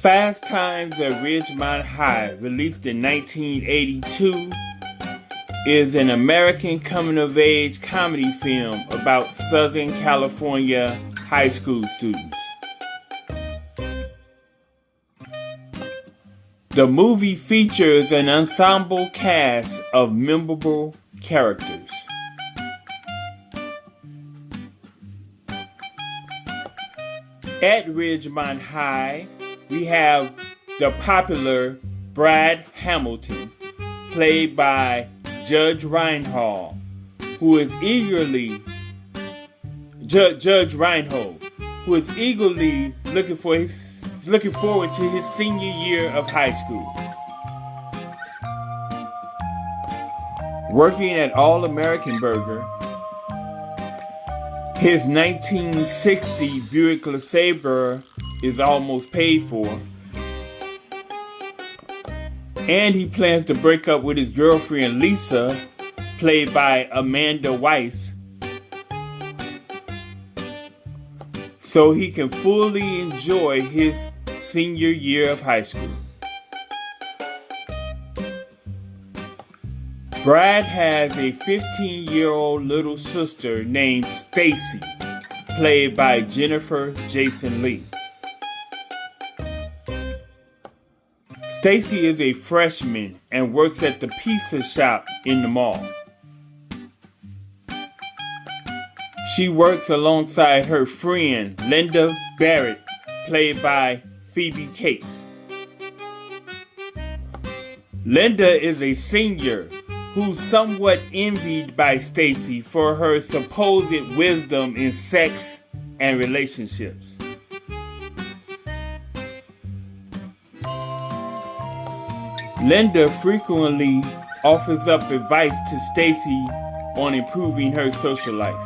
Fast Times at Ridgemont High, released in 1982, is an American coming-of-age comedy film about Southern California high school students. The movie features an ensemble cast of memorable characters. At Ridgemont High, we have the popular Brad Hamilton, played by Judge Reinhold, who is eagerly looking forward to his senior year of high school. Working at All American Burger, his 1960 Buick LeSabre is almost paid for, and he plans to break up with his girlfriend Lisa, played by Amanda Weiss, so he can fully enjoy his senior year of high school. Brad has a 15-year-old little sister named Stacy, played by Jennifer Jason Leigh. Stacy is a freshman and works at the pizza shop in the mall. She works alongside her friend Linda Barrett, played by Phoebe Cates. Linda is a senior who's somewhat envied by Stacy for her supposed wisdom in sex and relationships. Linda frequently offers up advice to Stacy on improving her social life.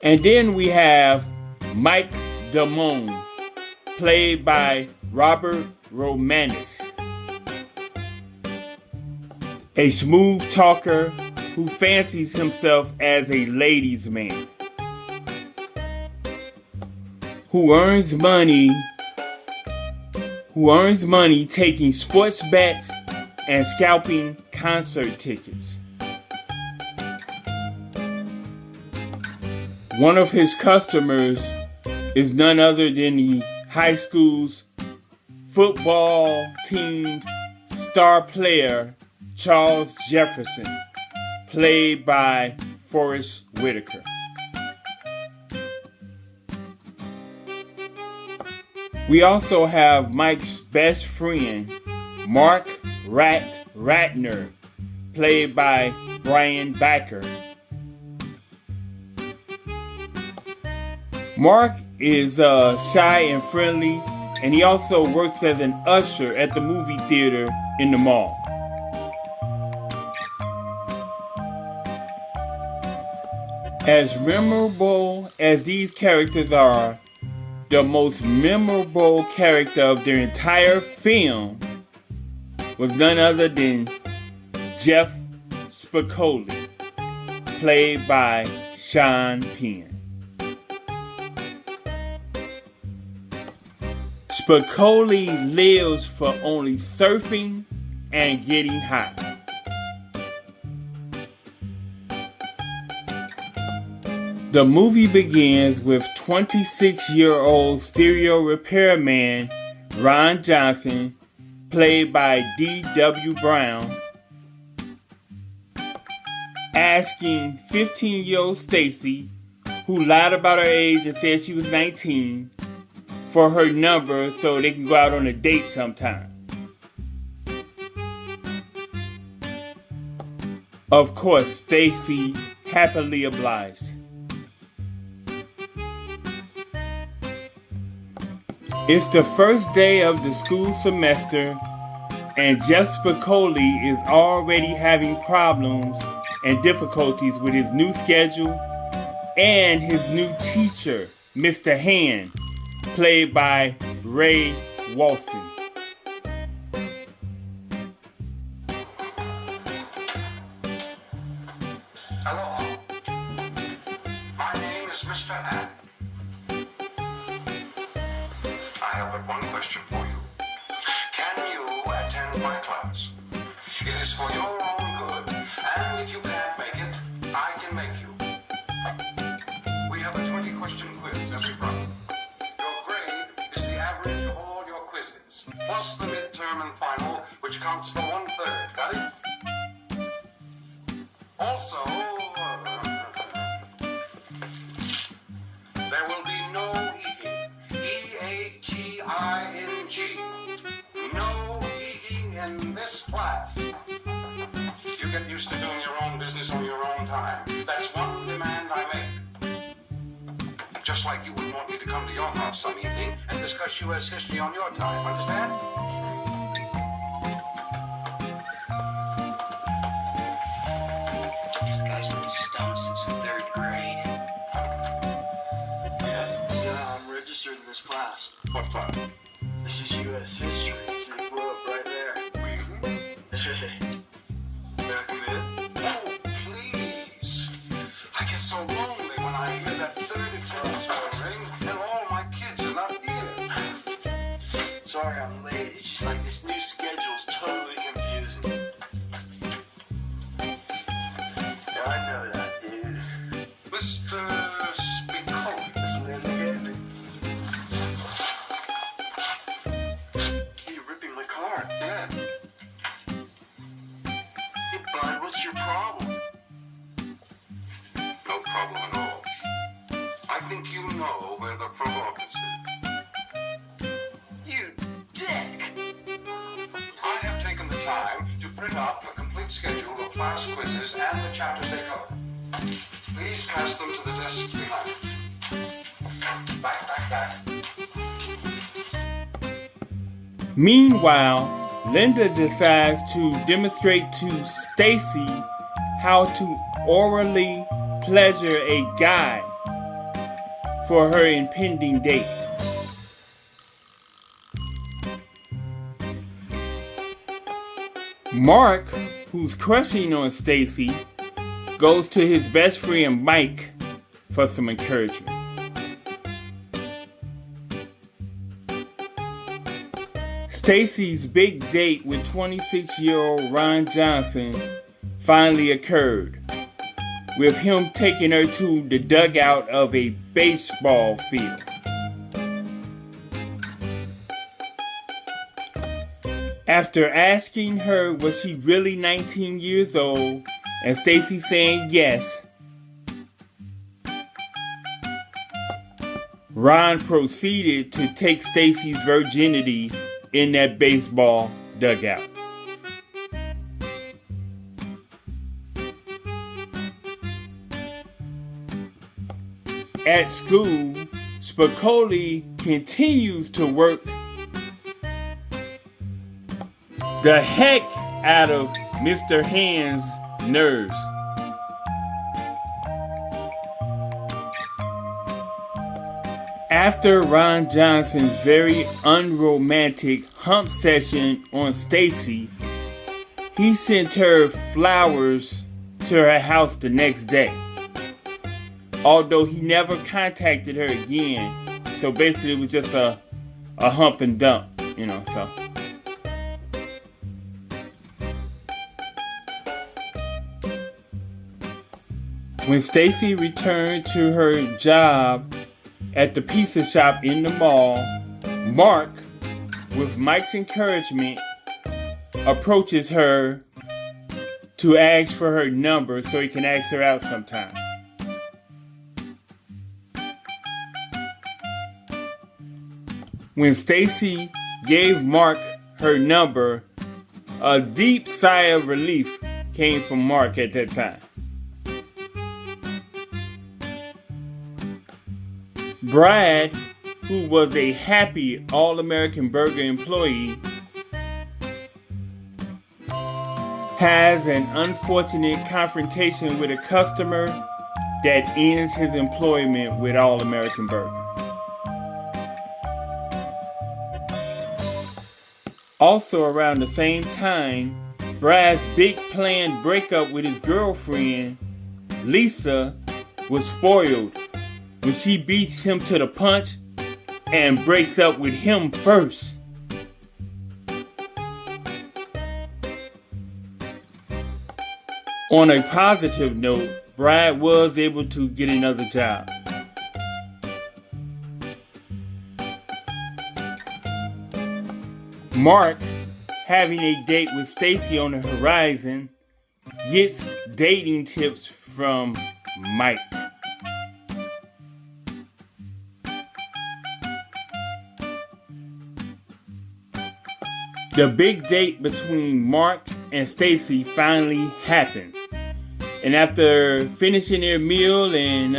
And then we have Mike Damone, played by Robert Romanus, a smooth talker who fancies himself as a ladies' man, who earns money taking sports bets and scalping concert tickets. One of his customers is none other than the high school's football team's star player, Charles Jefferson, played by Forrest Whitaker. We also have Mike's best friend, Mark Ratner, played by Brian Backer. Mark is shy and friendly, and he also works as an usher at the movie theater in the mall. As memorable as these characters are, the most memorable character of their entire film was none other than Jeff Spicoli, played by Sean Penn. Spicoli lives for only surfing and getting high. The movie begins with 26-year-old stereo repairman Ron Johnson, played by D.W. Brown, asking 15-year-old Stacy, who lied about her age and said she was 19, for her number so they can go out on a date sometime. Of course, Stacy happily obliged. It's the first day of the school semester, and Jeff Spicoli is already having problems and difficulties with his new schedule and his new teacher, Mr. Hand, played by Ray Walston. Hello, my name is Mr. App. question for you. Can you attend my class? It is for your own good, and if you can't make it, I can make you. We have a 20-question quiz every Friday. Your grade is the average of all your quizzes, plus the midterm and final, which counts for 1/3. Got it? Also, there will be no eating. E-A-T-I-N-G. No eating in this class. You get used to doing your own business on your own time. That's one demand I make. Just like you would want me to come to your house some evening and discuss U.S. history on your time. Understand? This guy's been stoned since the 3rd grade. Yeah, I'm registered in this class. What class? This is U.S. history. It's in the book right there. Really? Hey, can I come in? Oh, please. I get so lonely when I hear that 3rd attendance bell ring and all my kids are not here. Sorry I'm late. It's just like this new schedule is totally confusing. Yeah, I know that, dude. Mr. Spicoli. That's the name they gave me. You're ripping my card. Yeah. Hey, bud, what's your problem? No problem at all. I think you know where the provocateur is. You dick! I have taken the time to print up a complete schedule of class quizzes and the chapters they cover. Please pass them to the desk behind. Back. Meanwhile, Linda decides to demonstrate to Stacy how to orally pleasure a guy for her impending date. Mark, who's crushing on Stacy, goes to his best friend Mike for some encouragement. Stacy's big date with 26-year-old Ron Johnson finally occurred, with him taking her to the dugout of a baseball field. After asking her was she really 19 years old, and Stacy saying yes, Ron proceeded to take Stacy's virginity in that baseball dugout. At school, Spicoli continues to work the heck out of Mr. Hand's nerves. After Ron Johnson's very unromantic hump session on Stacy, he sent her flowers to her house the next day. Although he never contacted her again. So basically it was just a hump and dump, so. When Stacy returned to her job at the pizza shop in the mall, Mark, with Mike's encouragement, approaches her to ask for her number so he can ask her out sometime. When Stacy gave Mark her number, a deep sigh of relief came from Mark at that time. Brad, who was a happy All-American Burger employee, has an unfortunate confrontation with a customer that ends his employment with All-American Burger. Also around the same time, Brad's big planned breakup with his girlfriend, Lisa, was spoiled when she beats him to the punch and breaks up with him first. On a positive note, Brad was able to get another job. Mark, having a date with Stacy on the horizon, gets dating tips from Mike. The big date between Mark and Stacy finally happens. And after finishing their meal and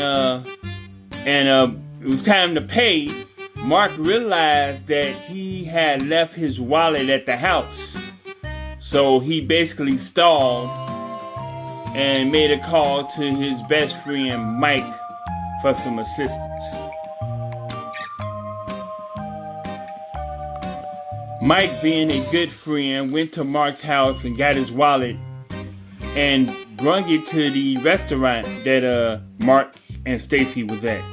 it was time to pay, Mark realized that he had left his wallet at the house. So he basically stalled and made a call to his best friend Mike for some assistance. Mike, being a good friend, went to Mark's house and got his wallet and brung it to the restaurant that Mark and Stacy was at.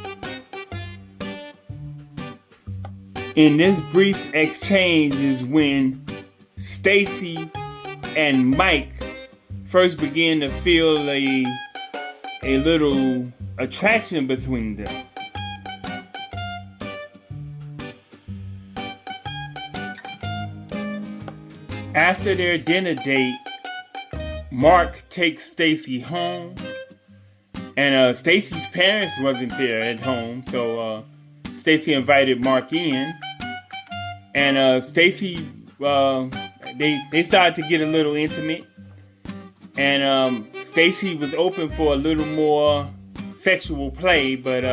In this brief exchange is when Stacy and Mike first began to feel a little attraction between them. After their dinner date, Mark takes Stacy home, and Stacy's parents wasn't there at home, so Stacy invited Mark in, and Stacy, they started to get a little intimate, and Stacy was open for a little more sexual play, but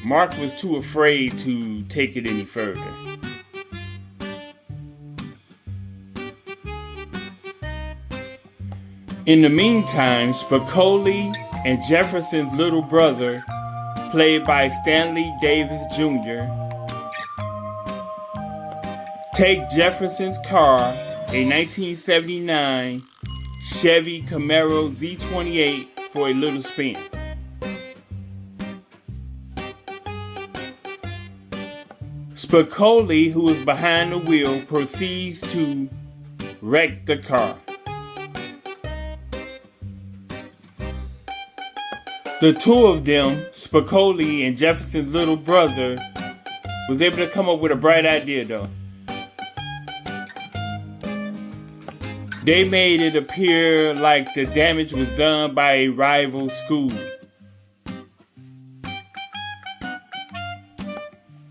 Mark was too afraid to take it any further. In the meantime, Spicoli and Jefferson's little brother, played by Stanley Davis Jr., take Jefferson's car, a 1979 Chevy Camaro Z28, for a little spin. Spicoli, who is behind the wheel, proceeds to wreck the car. The two of them, Spicoli and Jefferson's little brother, was able to come up with a bright idea though. They made it appear like the damage was done by a rival school.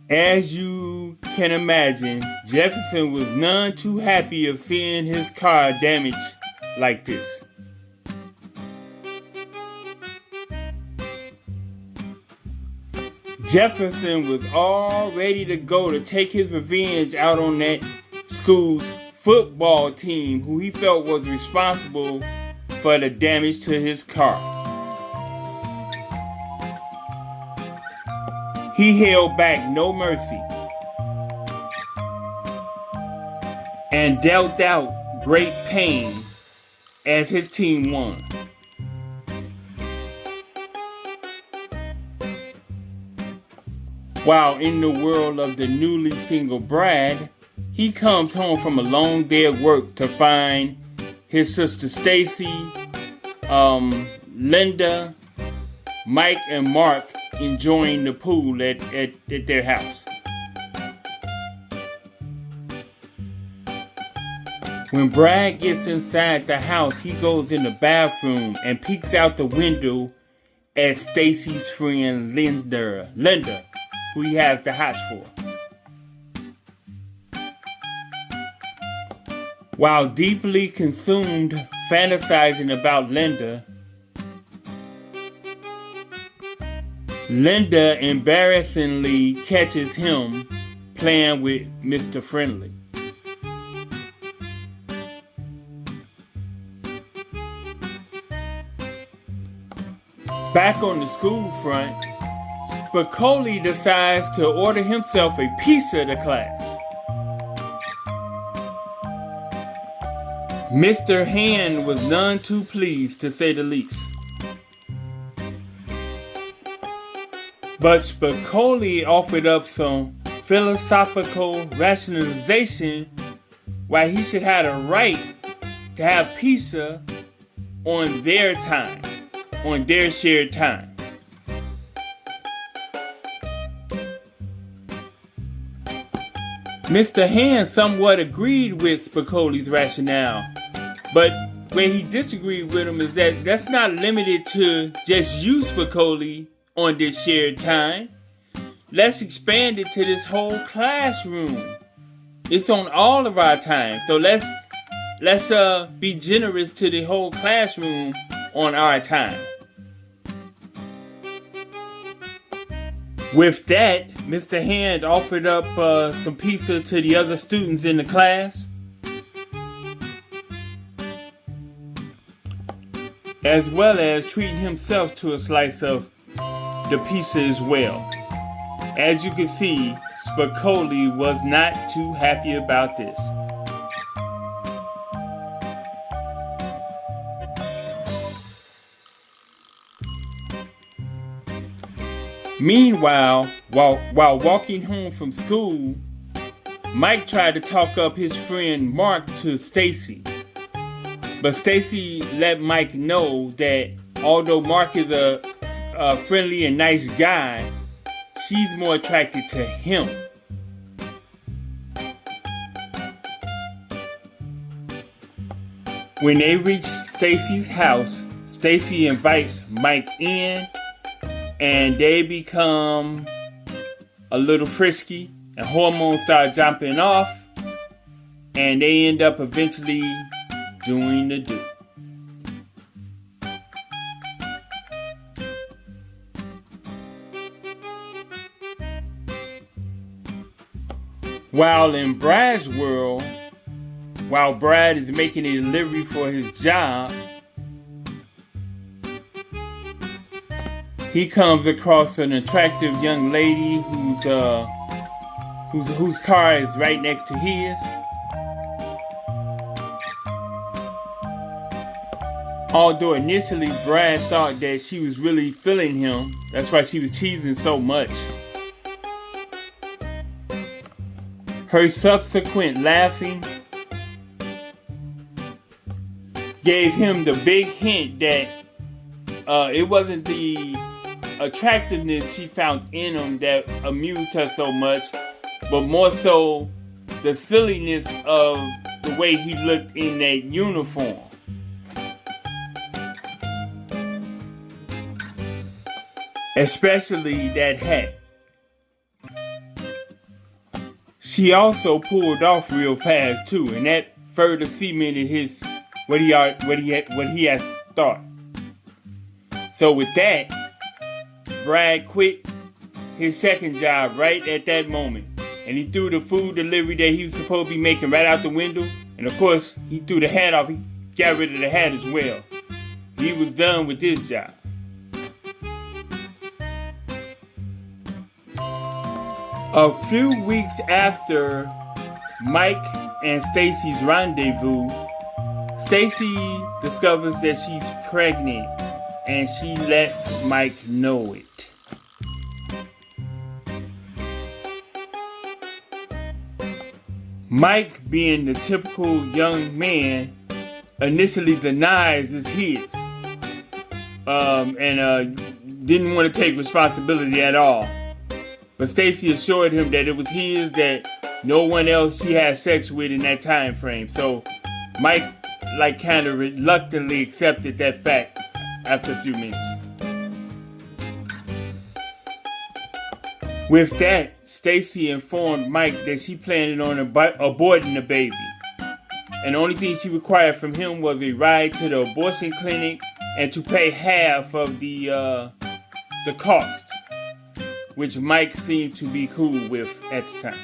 As you can imagine, Jefferson was none too happy of seeing his car damaged like this. Jefferson was all ready to go to take his revenge out on that school's football team, who he felt was responsible for the damage to his car. He held back no mercy and dealt out great pain as his team won. While in the world of the newly single Brad, he comes home from a long day at work to find his sister Stacy, Linda, Mike, and Mark enjoying the pool at their house. When Brad gets inside the house, he goes in the bathroom and peeks out the window at Stacy's friend Linda, who he has the hots for. While deeply consumed fantasizing about Linda embarrassingly catches him playing with Mr. Friendly. Back on the school front, Spicoli decides to order himself a pizza to class. Mr. Hand was none too pleased, to say the least. But Spicoli offered up some philosophical rationalization why he should have the right to have pizza on their time, on their shared time. Mr. Hand somewhat agreed with Spicoli's rationale, but where he disagreed with him is that that's not limited to just you, Spicoli, on this shared time. Let's expand it to this whole classroom. It's on all of our time, so let's be generous to the whole classroom on our time. With that, Mr. Hand offered up some pizza to the other students in the class, as well as treating himself to a slice of the pizza as well. As you can see, Spicoli was not too happy about this. Meanwhile, while walking home from school, Mike tried to talk up his friend Mark to Stacy. But Stacy let Mike know that although Mark is a friendly and nice guy, she's more attracted to him. When they reach Stacy's house, Stacy invites Mike in, and they become a little frisky, and hormones start jumping off, and they end up eventually doing the do. While in Brad's world, while Brad is making a delivery for his job, he comes across an attractive young lady whose car is right next to his. Although initially Brad thought that she was really feeling him, that's why she was cheesing so much. Her subsequent laughing gave him the big hint that it wasn't the attractiveness she found in him that amused her so much, but more so the silliness of the way he looked in that uniform. Especially that hat. She also pulled off real fast too, and that further cemented what he had thought. So with that, Brad quit his second job right at that moment, and he threw the food delivery that he was supposed to be making right out the window. And of course, he threw the hat off. He got rid of the hat as well. He was done with this job. A few weeks after Mike and Stacy's rendezvous, Stacy discovers that she's pregnant, and she lets Mike know it. Mike, being the typical young man, initially denies it's his, and didn't want to take responsibility at all. But Stacy assured him that it was his, that no one else she had sex with in that time frame. So Mike, kind of reluctantly accepted that fact after a few minutes. With that, Stacy informed Mike that she planned on aborting the baby. And the only thing she required from him was a ride to the abortion clinic and to pay half of the cost, which Mike seemed to be cool with at the time.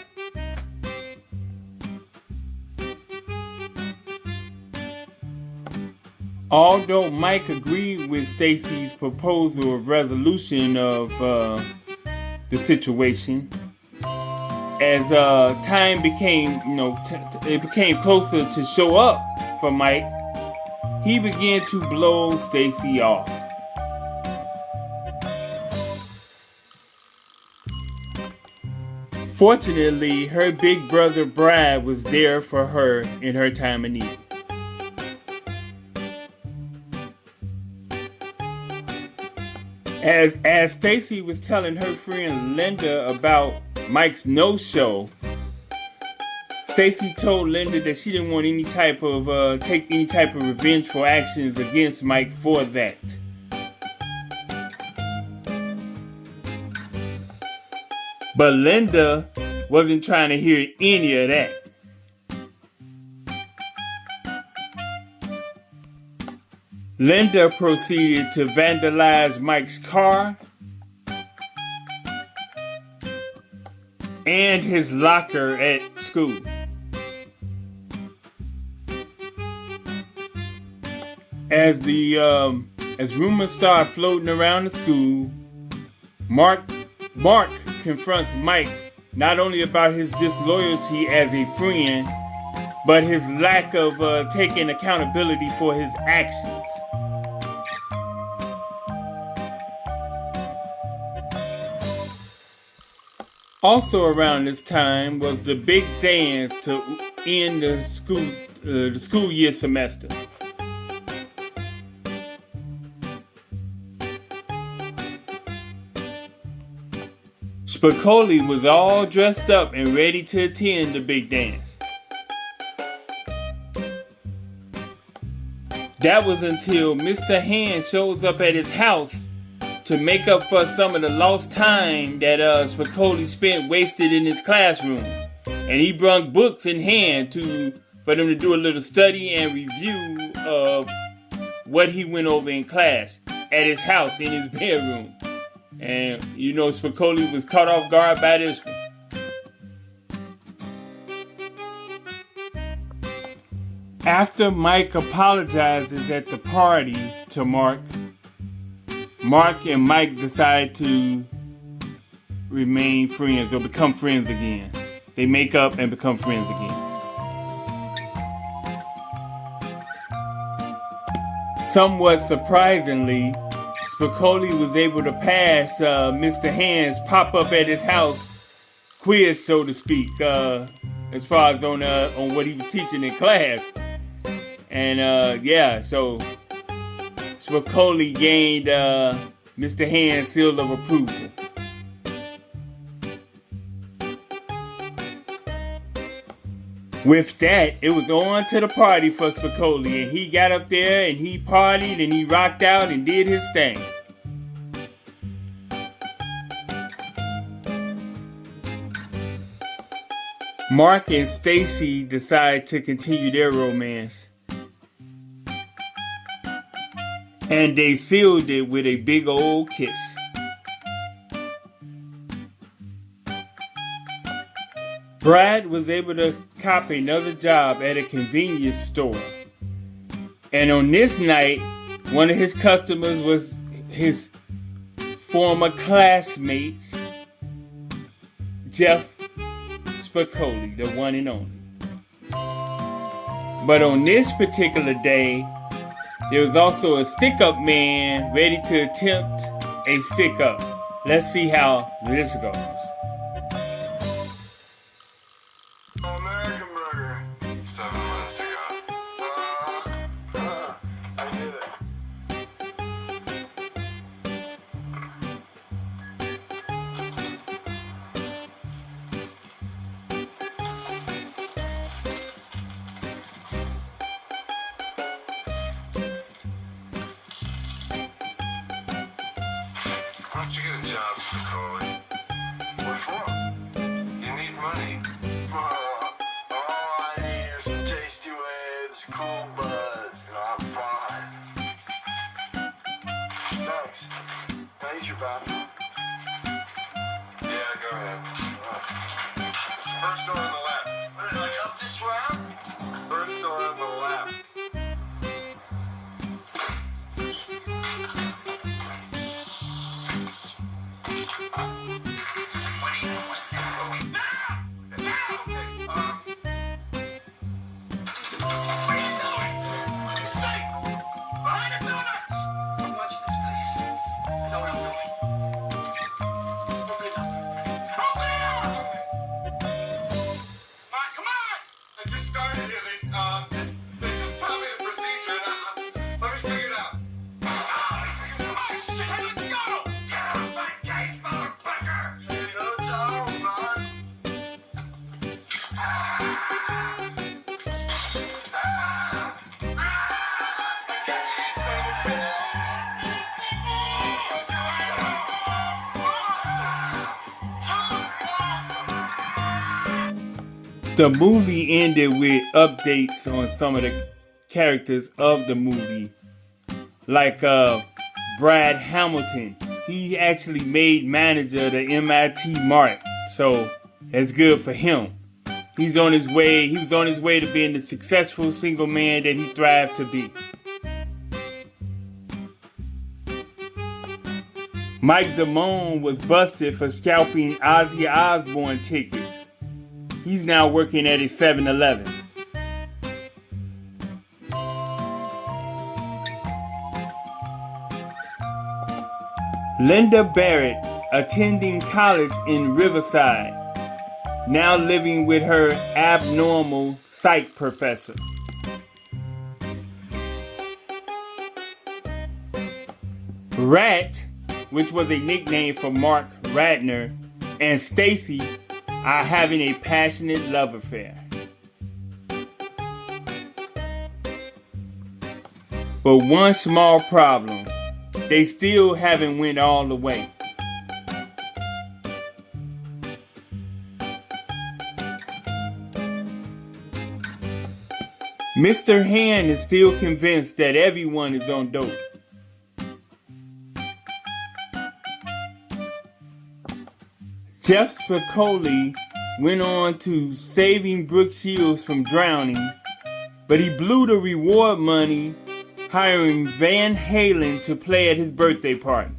Although Mike agreed with Stacy's proposal of resolution of the situation, as time became, it became closer to show up for Mike, he began to blow Stacy off. Fortunately, her big brother Brad was there for her in her time of need. As Stacy was telling her friend Linda about Mike's no-show, Stacy told Linda that she didn't want any type of take any type of revengeful actions against Mike for that. But Linda wasn't trying to hear any of that. Linda proceeded to vandalize Mike's car and his locker at school. As rumors start floating around the school, Mark confronts Mike not only about his disloyalty as a friend, but his lack of taking accountability for his actions. Also around this time was the big dance to end the school year semester. Spicoli was all dressed up and ready to attend the big dance. That was until Mr. Hand shows up at his house to make up for some of the lost time that Spicoli spent wasted in his classroom. And he brought books in hand for them to do a little study and review of what he went over in class at his house in his bedroom. And you know, Spicoli was caught off guard by this one. After Mike apologizes at the party to Mark and Mike decide to remain friends or become friends again. They make up and become friends again. Somewhat surprisingly, Spicoli was able to pass Mr. Hand's pop-up at his house quiz, so to speak, as far as on what he was teaching in class. And so Spicoli gained Mr. Hand's seal of approval. With that, it was on to the party for Spicoli, and he got up there and he partied and he rocked out and did his thing. Mark and Stacy decide to continue their romance, and they sealed it with a big old kiss. Brad was able to cop another job at a convenience store. And on this night, one of his customers was his former classmates, Jeff Spicoli, the one and only. But on this particular day, there was also a stick-up man ready to attempt a stick-up. Let's see how this goes. American burger. 7 months ago. I knew that. Why don't you get a job, Spicoli? What for? You need money. All I need are some tasty waves, cool buzz, and I'm fine. Thanks. Can I use your bathroom? Yeah, go ahead. It's the first door on the left. Like up this ramp? First door on the left. What do you want? What are you doing? He's safe! Behind the donuts! Watch this, please. I know what I'm doing. Open it up. Open it up! The movie ended with updates on some of the characters of the movie. Like Brad Hamilton. He actually made manager of the MIT Mart. So that's good for him. He was on his way to being the successful single man that he thrived to be. Mike Damone was busted for scalping Ozzy Osbourne tickets. He's now working at a 7-Eleven. Linda Barrett, attending college in Riverside, now living with her abnormal psych professor. Rat, which was a nickname for Mark Ratner, and Stacy are having a passionate love affair. But one small problem. They still haven't went all the way. Mr. Hand is still convinced that everyone is on dope. Jeff Spicoli went on to saving Brooke Shields from drowning, but he blew the reward money hiring Van Halen to play at his birthday party.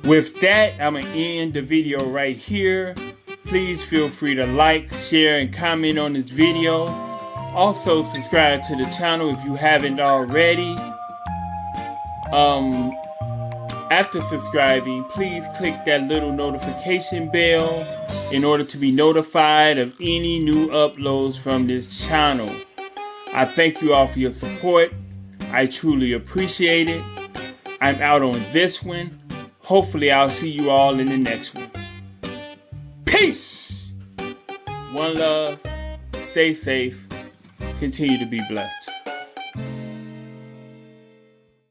With that, I'm going to end the video right here. Please feel free to like, share, and comment on this video. Also, subscribe to the channel if you haven't already. After subscribing, please click that little notification bell in order to be notified of any new uploads from this channel. I thank you all for your support. I truly appreciate it. I'm out on this one. Hopefully I'll see you all in the next one. Peace! One love. Stay safe. Continue to be blessed.